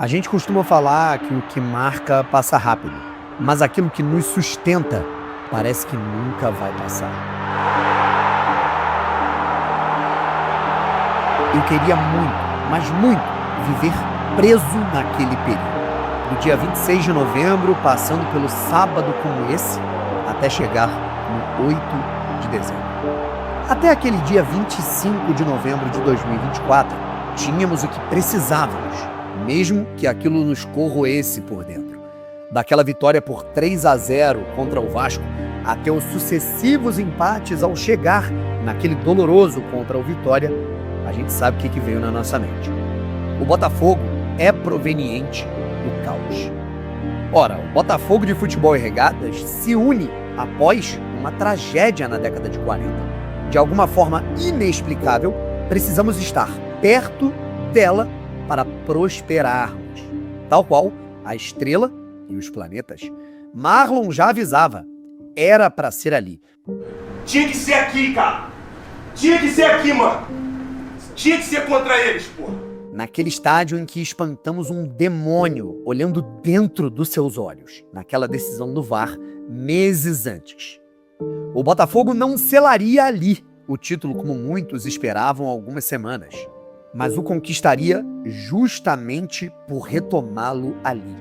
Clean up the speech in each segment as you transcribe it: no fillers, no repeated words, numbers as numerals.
A gente costuma falar que o que marca passa rápido, mas aquilo que nos sustenta parece que nunca vai passar. Eu queria muito, mas muito, viver preso naquele período. Do dia 26 de novembro, passando pelo sábado como esse, até chegar no 8 de dezembro. Até aquele dia 25 de novembro de 2024, tínhamos o que precisávamos, mesmo que aquilo nos corroesse por dentro. Daquela vitória por 3-0 contra o Vasco, até os sucessivos empates ao chegar naquele doloroso contra o Vitória, a gente sabe o que veio na nossa mente. O Botafogo é proveniente do caos. Ora, o Botafogo de Futebol e Regatas se une após uma tragédia na década de 40. De alguma forma inexplicável, precisamos estar perto dela para prosperarmos. Tal qual a estrela e os planetas. Marlon já avisava, era para ser ali. Tinha que ser aqui, cara. Tinha que ser aqui, mano. Tinha que ser contra eles, porra. Naquele estádio em que espantamos um demônio olhando dentro dos seus olhos, naquela decisão do VAR, meses antes. O Botafogo não selaria ali o título como muitos esperavam há algumas semanas, mas o conquistaria justamente por retomá-lo ali.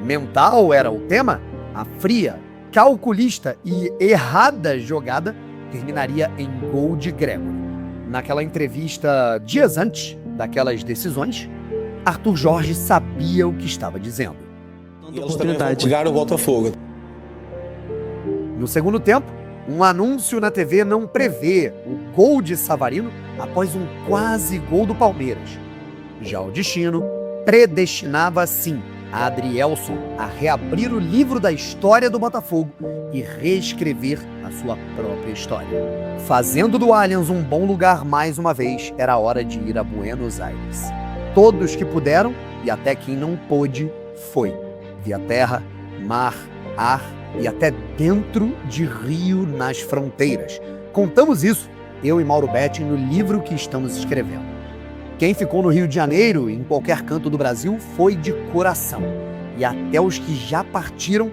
Mental era o tema? A fria, calculista e errada jogada terminaria em gol de Gregory. Naquela entrevista dias antes daquelas decisões, Arthur Jorge sabia o que estava dizendo. E eles também vão pegar o Botafogo. No segundo tempo, um anúncio na TV não prevê o gol de Savarino após um quase gol do Palmeiras. Já o destino predestinava sim a Adrielson a reabrir o livro da história do Botafogo e reescrever a sua própria história. Fazendo do Allianz um bom lugar mais uma vez, era hora de ir a Buenos Aires. Todos que puderam e até quem não pôde foi. Via terra, mar, ar e até dentro de rio nas fronteiras. Contamos isso, eu e Mauro Betting, no livro que estamos escrevendo. Quem ficou no Rio de Janeiro e em qualquer canto do Brasil foi de coração. E até os que já partiram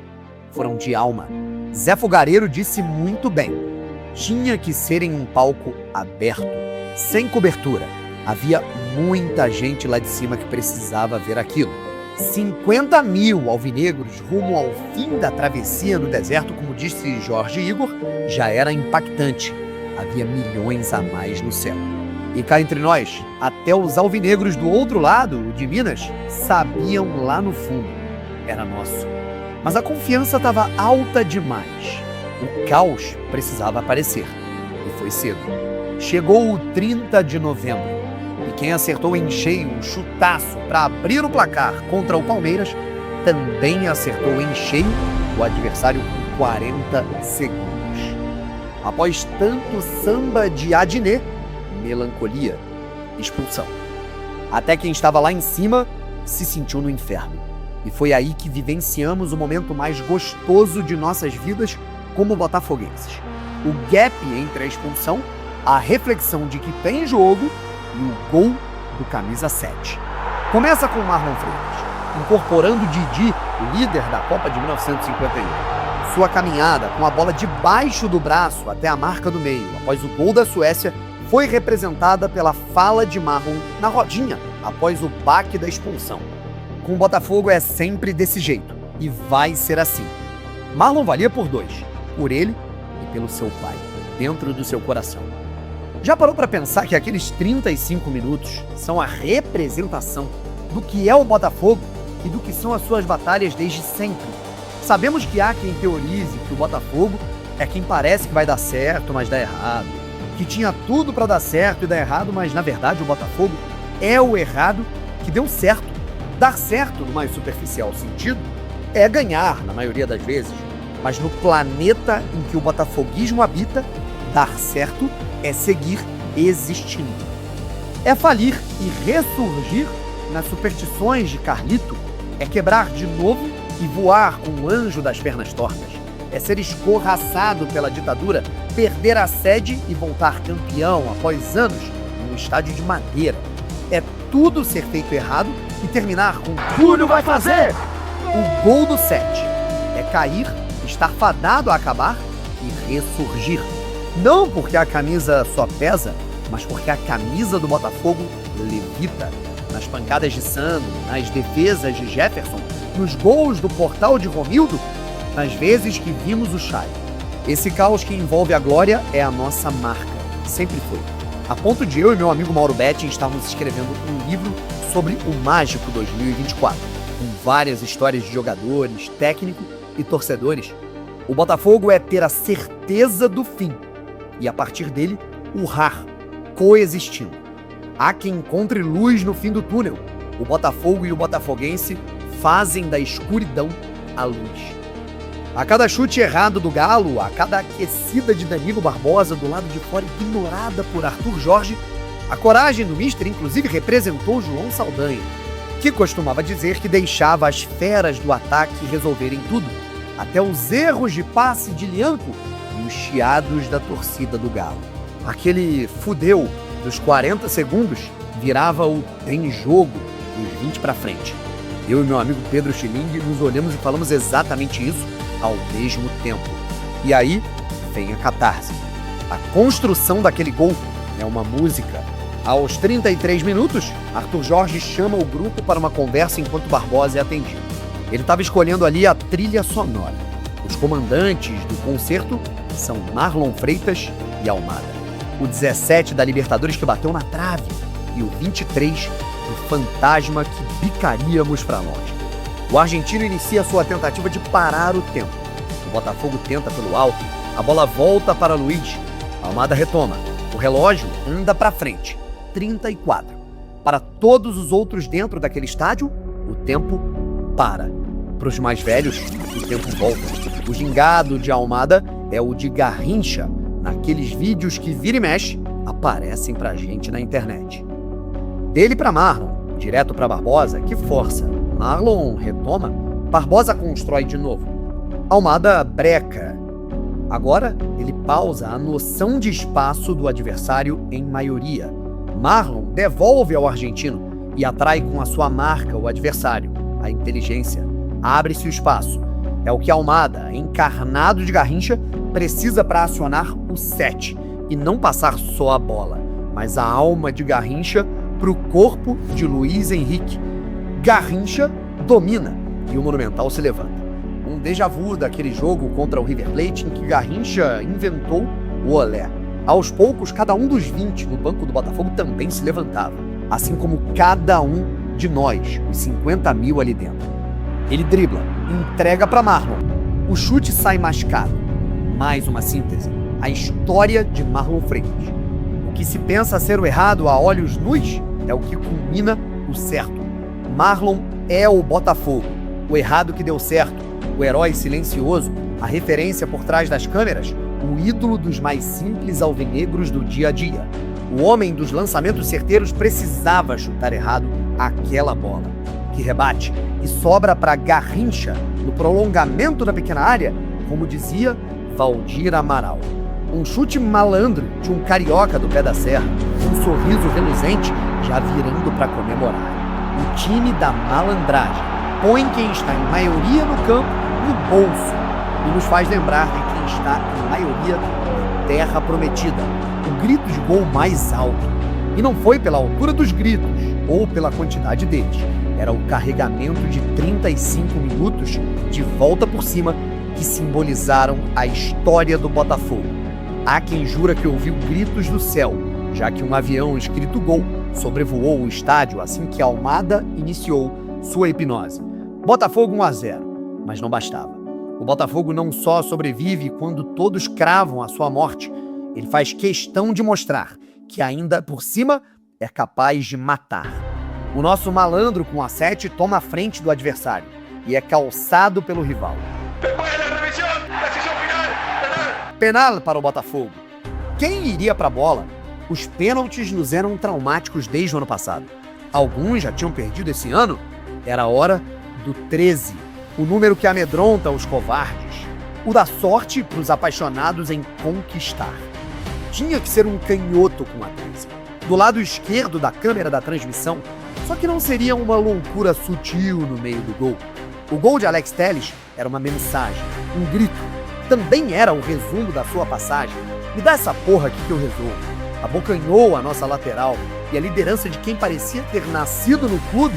foram de alma. Zé Fogareiro disse muito bem. Tinha que ser em um palco aberto, sem cobertura. Havia muita gente lá de cima que precisava ver aquilo. 50 mil alvinegros rumo ao fim da travessia no deserto, como disse Jorge Igor, já era impactante. Havia milhões a mais no céu. E cá entre nós, até os alvinegros do outro lado, o de Minas, sabiam lá no fundo. Era nosso. Mas a confiança estava alta demais. O caos precisava aparecer. E foi cedo. Chegou o 30 de novembro. E quem acertou em cheio um chutaço para abrir o placar contra o Palmeiras, também acertou em cheio o adversário com 40 segundos. Após tanto samba de Adnet, melancolia, expulsão. Até quem estava lá em cima se sentiu no inferno. E foi aí que vivenciamos o momento mais gostoso de nossas vidas como botafoguenses. O gap entre a expulsão, a reflexão de que tem jogo e o gol do camisa 7. Começa com Marlon Freitas, incorporando Didi, líder da Copa de 1951. Sua caminhada com a bola debaixo do braço até a marca do meio, após o gol da Suécia, foi representada pela fala de Marlon na rodinha, após o baque da expulsão. Com o Botafogo é sempre desse jeito, e vai ser assim. Marlon valia por dois, por ele e pelo seu pai, dentro do seu coração. Já parou para pensar que aqueles 35 minutos são a representação do que é o Botafogo e do que são as suas batalhas desde sempre? Sabemos que há quem teorize que o Botafogo é quem parece que vai dar certo, mas dá errado. Que tinha tudo para dar certo e dar errado, mas na verdade o Botafogo é o errado que deu certo. Dar certo, no mais superficial sentido, é ganhar, na maioria das vezes. Mas no planeta em que o botafoguismo habita, dar certo é seguir existindo. É falir e ressurgir nas superstições de Carlito, é quebrar de novo e voar com o anjo das pernas tortas. É ser escorraçado pela ditadura, perder a sede e voltar campeão após anos em um estádio de madeira. É tudo ser feito errado e terminar com "Túlio vai fazer!" O gol do 7 é cair, estar fadado a acabar e ressurgir. Não porque a camisa só pesa, mas porque a camisa do Botafogo levita. Nas pancadas de Sandro, nas defesas de Jefferson, nos gols do Portal de Romildo, nas vezes que vimos o Chay. Esse caos que envolve a glória é a nossa marca, sempre foi. A ponto de eu e meu amigo Mauro Betting estarmos escrevendo um livro sobre o Mágico 2024, com várias histórias de jogadores, técnicos e torcedores. O Botafogo é ter a certeza do fim e, a partir dele, urrar, coexistindo. Há quem encontre luz no fim do túnel. O Botafogo e o botafoguense fazem da escuridão a luz. A cada chute errado do Galo, a cada aquecida de Danilo Barbosa do lado de fora ignorada por Arthur Jorge, a coragem do mister inclusive representou João Saldanha, que costumava dizer que deixava as feras do ataque resolverem tudo, até os erros de passe de Lianco e os chiados da torcida do Galo. Aquele fudeu dos 40 segundos virava o tem jogo dos 20 para frente. Eu e meu amigo Pedro Schilling nos olhamos e falamos exatamente isso ao mesmo tempo. E aí vem a catarse. A construção daquele gol é uma música. Aos 33 minutos, Arthur Jorge chama o grupo para uma conversa enquanto Barbosa é atendido. Ele estava escolhendo ali a trilha sonora. Os comandantes do concerto são Marlon Freitas e Almada. O 17 da Libertadores que bateu na trave e o 23 do fantasma que bicaríamos para longe. O argentino inicia sua tentativa de parar o tempo. O Botafogo tenta pelo alto, a bola volta para Luiz. Almada retoma. O relógio anda para frente. 34. Para todos os outros dentro daquele estádio, o tempo para. Para os mais velhos, o tempo volta. O gingado de Almada é o de Garrincha, naqueles vídeos que vira e mexe aparecem pra gente na internet. Dele para Marlon, direto para Barbosa, que força. Marlon retoma, Barbosa constrói de novo. Almada breca. Agora ele pausa a noção de espaço do adversário em maioria. Marlon devolve ao argentino e atrai com a sua marca o adversário, a inteligência. Abre-se o espaço. É o que Almada, encarnado de Garrincha, precisa para acionar o 7 e não passar só a bola, mas a alma de Garrincha para o corpo de Luiz Henrique. Garrincha domina e o Monumental se levanta. Um déjà vu daquele jogo contra o River Plate em que Garrincha inventou o olé. Aos poucos, cada um dos 20 no banco do Botafogo também se levantava, assim como cada um de nós, os 50 mil ali dentro. Ele dribla, entrega para Marlon. O chute sai mascado. Mais uma síntese. A história de Marlon Freitas. O que se pensa ser o errado a olhos nus é o que culmina o certo. Marlon é o Botafogo. O errado que deu certo. O herói silencioso. A referência por trás das câmeras. O ídolo dos mais simples alvinegros do dia a dia. O homem dos lançamentos certeiros precisava chutar errado aquela bola, que rebate e sobra para Garrincha no prolongamento da pequena área, como dizia Valdir Amaral. Um chute malandro de um carioca do pé da serra, um sorriso reluzente já virando para comemorar. O time da malandragem põe quem está em maioria no campo no bolso e nos faz lembrar de quem está em maioria na terra prometida. O grito de gol mais alto. E não foi pela altura dos gritos ou pela quantidade deles. Era o carregamento de 35 minutos de volta por cima que simbolizaram a história do Botafogo. Há quem jura que ouviu gritos do céu, já que um avião escrito gol sobrevoou o estádio assim que Almada iniciou sua hipnose. Botafogo 1-0, mas não bastava. O Botafogo não só sobrevive quando todos cravam a sua morte, ele faz questão de mostrar que ainda por cima é capaz de matar. O nosso malandro com a 7 toma a frente do adversário e é calçado pelo rival. Penal para o Botafogo. Quem iria para a bola? Os pênaltis nos eram traumáticos desde o ano passado. Alguns já tinham perdido esse ano. Era a hora do 13, o número que amedronta os covardes. O da sorte para os apaixonados em conquistar. Tinha que ser um canhoto com a 13. Do lado esquerdo da câmera da transmissão, Só que não seria uma loucura sutil no meio do gol. O gol de Alex Telles era uma mensagem, um grito. Também era o resumo da sua passagem. Me dá essa porra aqui que eu resolvo. Abocanhou a nossa lateral e a liderança de quem parecia ter nascido no clube,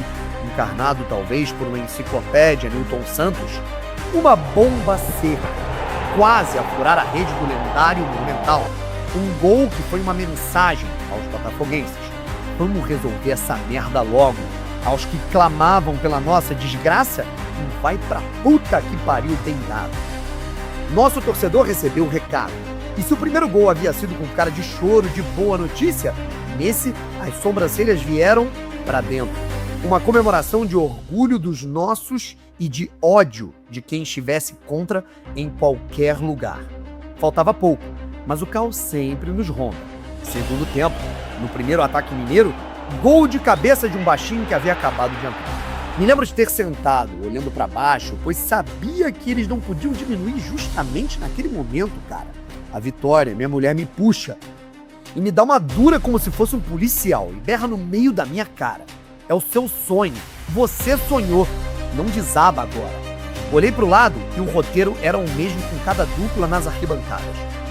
encarnado talvez por uma enciclopédia Newton Santos, uma bomba seca, quase a furar a rede do lendário Monumental. Um gol que foi uma mensagem aos botafoguenses. Vamos resolver essa merda logo. Aos que clamavam pela nossa desgraça, e vai pra puta que pariu tem dado. Nosso torcedor recebeu o recado. E se o primeiro gol havia sido com cara de choro, de boa notícia, nesse as sobrancelhas vieram pra dentro. Uma comemoração de orgulho dos nossos e de ódio de quem estivesse contra em qualquer lugar. Faltava pouco, mas o caos sempre nos ronda. Segundo tempo, no primeiro ataque mineiro, gol de cabeça de um baixinho que havia acabado de entrar. Me lembro de ter sentado, olhando pra baixo, pois sabia que eles não podiam diminuir justamente naquele momento, cara. A Vitória, minha mulher, me puxa e me dá uma dura como se fosse um policial e berra no meio da minha cara. É o seu sonho. Você sonhou. Não desaba agora. Olhei pro lado e o roteiro era o mesmo com cada dupla nas arquibancadas.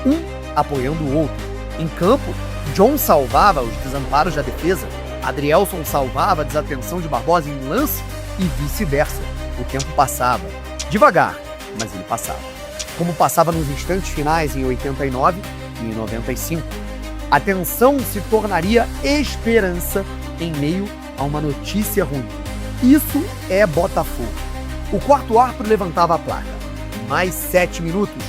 Um apoiando o outro. Em campo, John salvava os desamparos da defesa, Adrielson salvava a desatenção de Barbosa em lance e vice-versa. O tempo passava. Devagar, mas ele passava. Como passava nos instantes finais em 89 e em 95. A tensão se tornaria esperança em meio a uma notícia ruim. Isso é Botafogo. O quarto árbitro levantava a placa. Mais 7 minutos.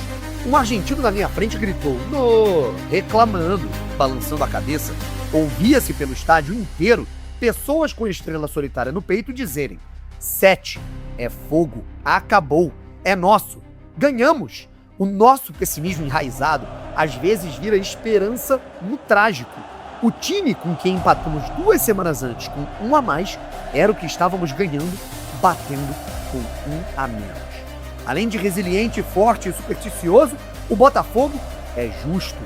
Um argentino na minha frente gritou "No!", reclamando, balançando a cabeça. Ouvia-se pelo estádio inteiro pessoas com estrela solitária no peito dizerem: 7, é fogo, acabou, é nosso, ganhamos. O nosso pessimismo enraizado às vezes vira esperança no trágico. O time com quem empatamos 2 semanas antes com 1 a mais era o que estávamos ganhando, batendo com 1 a menos. Além de resiliente, forte e supersticioso, o Botafogo é justo.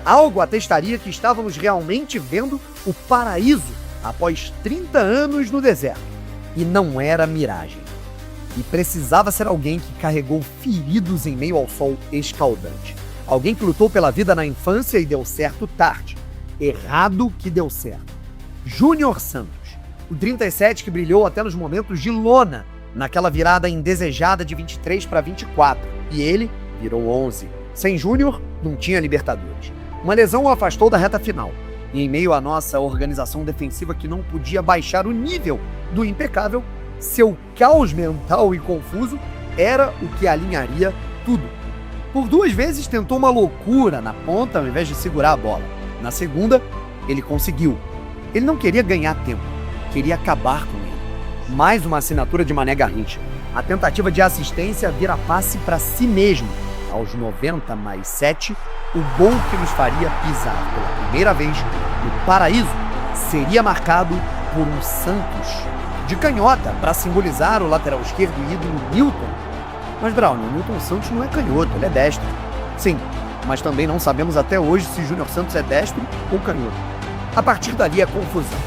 Algo atestaria que estávamos realmente vendo o paraíso após 30 anos no deserto. E não era miragem. E precisava ser alguém que carregou feridos em meio ao sol escaldante. Alguém que lutou pela vida na infância e deu certo tarde. Errado que deu certo. Júnior Santos, o 37 que brilhou até nos momentos de lona, naquela virada indesejada de 23 para 24. E ele virou 11. Sem Júnior, não tinha Libertadores. Uma lesão o afastou da reta final. E em meio à nossa organização defensiva que não podia baixar o nível do impecável, seu caos mental e confuso era o que alinharia tudo. Por 2 vezes tentou uma loucura na ponta ao invés de segurar a bola. Na segunda, ele conseguiu. Ele não queria ganhar tempo, queria acabar com ele. Mais uma assinatura de Mané Garrincha. A tentativa de assistência vira passe para si mesmo. Aos 90 mais 7, o gol que nos faria pisar pela primeira vez no paraíso seria marcado por um Santos de canhota para simbolizar o lateral esquerdo ídolo Newton. Mas, Brown, o Newton Santos não é canhoto, ele é destro. Sim, mas também não sabemos até hoje se Júnior Santos é destro ou canhoto. A partir dali é confusão.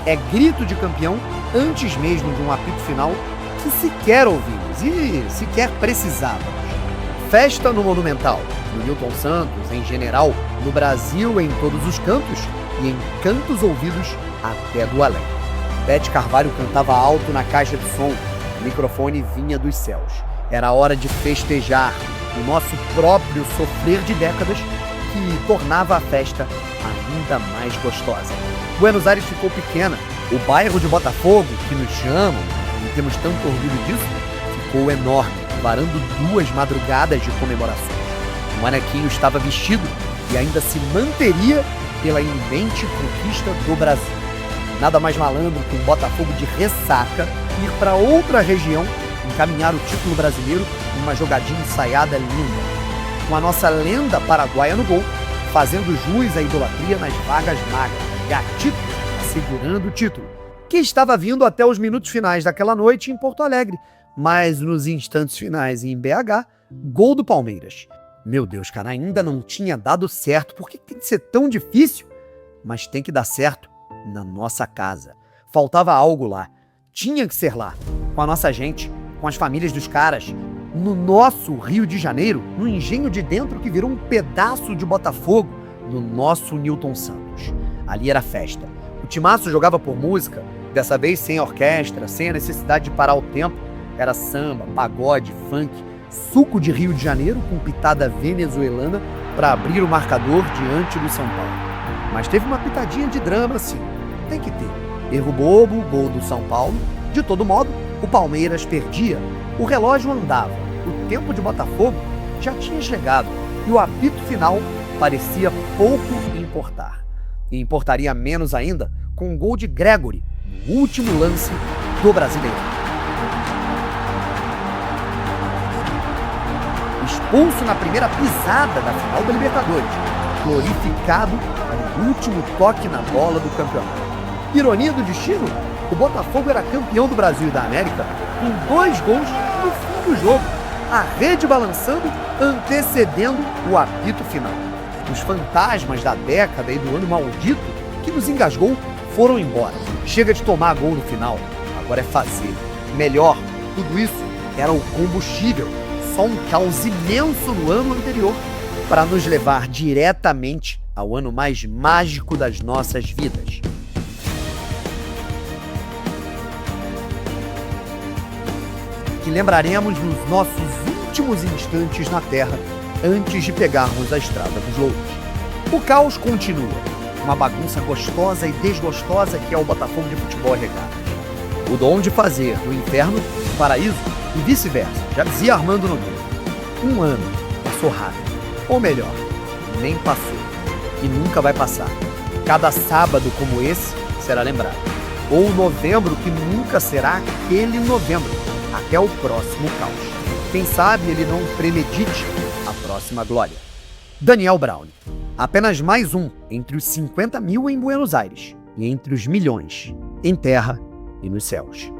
É grito de campeão antes mesmo de um apito final que sequer ouvimos e sequer precisávamos. Festa no Monumental, no Newton Santos, em general, no Brasil, em todos os cantos e em cantos ouvidos até do além. Bete Carvalho cantava alto na caixa de som, o microfone vinha dos céus. Era hora de festejar o nosso próprio sofrer de décadas que tornava a festa ainda mais gostosa. Buenos Aires ficou pequena, o bairro de Botafogo, que nos chamam, e temos tanto orgulho disso, ficou enorme, varando 2 madrugadas de comemorações. O manequinho estava vestido e ainda se manteria pela iminente conquista do Brasil. Nada mais malandro que um Botafogo de ressaca ir para outra região encaminhar o título brasileiro em uma jogadinha ensaiada linda. Com a nossa lenda paraguaia no gol, fazendo jus à idolatria nas vagas magras. Gatito segurando o título, que estava vindo até os minutos finais daquela noite em Porto Alegre, mas nos instantes finais em BH, gol do Palmeiras. Meu Deus, cara, ainda não tinha dado certo. Por que tem que ser tão difícil? Mas tem que dar certo na nossa casa. Faltava algo lá. Tinha que ser lá. Com a nossa gente, com as famílias dos caras. No nosso Rio de Janeiro, no engenho de dentro que virou um pedaço de Botafogo, no nosso Newton Santos. Ali era festa. O timaço jogava por música, dessa vez sem orquestra, sem a necessidade de parar o tempo. Era samba, pagode, funk, suco de Rio de Janeiro com pitada venezuelana para abrir o marcador diante do São Paulo. Mas teve uma pitadinha de drama, sim. Tem que ter. Erro bobo, gol do São Paulo. De todo modo, o Palmeiras perdia. O relógio andava. O tempo de Botafogo já tinha chegado. E o apito final parecia pouco importar. E importaria menos ainda com o gol de Gregory, no último lance do Brasileirão. Expulso na primeira pisada da final da Libertadores, glorificado no último toque na bola do campeonato. Ironia do destino, o Botafogo era campeão do Brasil e da América com 2 gols no fim do jogo, a rede balançando, antecedendo o apito final. Os fantasmas da década e do ano maldito que nos engasgou foram embora. Chega de tomar gol no final, agora é fazer. Melhor, tudo isso era o combustível, só um caos imenso no ano anterior para nos levar diretamente ao ano mais mágico das nossas vidas. Que lembraremos nos nossos últimos instantes na Terra antes de pegarmos a estrada dos louros. O caos continua, uma bagunça gostosa e desgostosa que é o Botafogo de futebol regado. O dom de fazer do inferno um paraíso e vice-versa, já dizia Armando Nogueira. Um ano passou rápido, ou melhor, nem passou, e nunca vai passar. Cada sábado como esse será lembrado, ou novembro que nunca será aquele novembro, até o próximo caos. Quem sabe ele não premedite a próxima glória. Daniel Brown, apenas mais um entre os 50 mil em Buenos Aires e entre os milhões em terra e nos céus.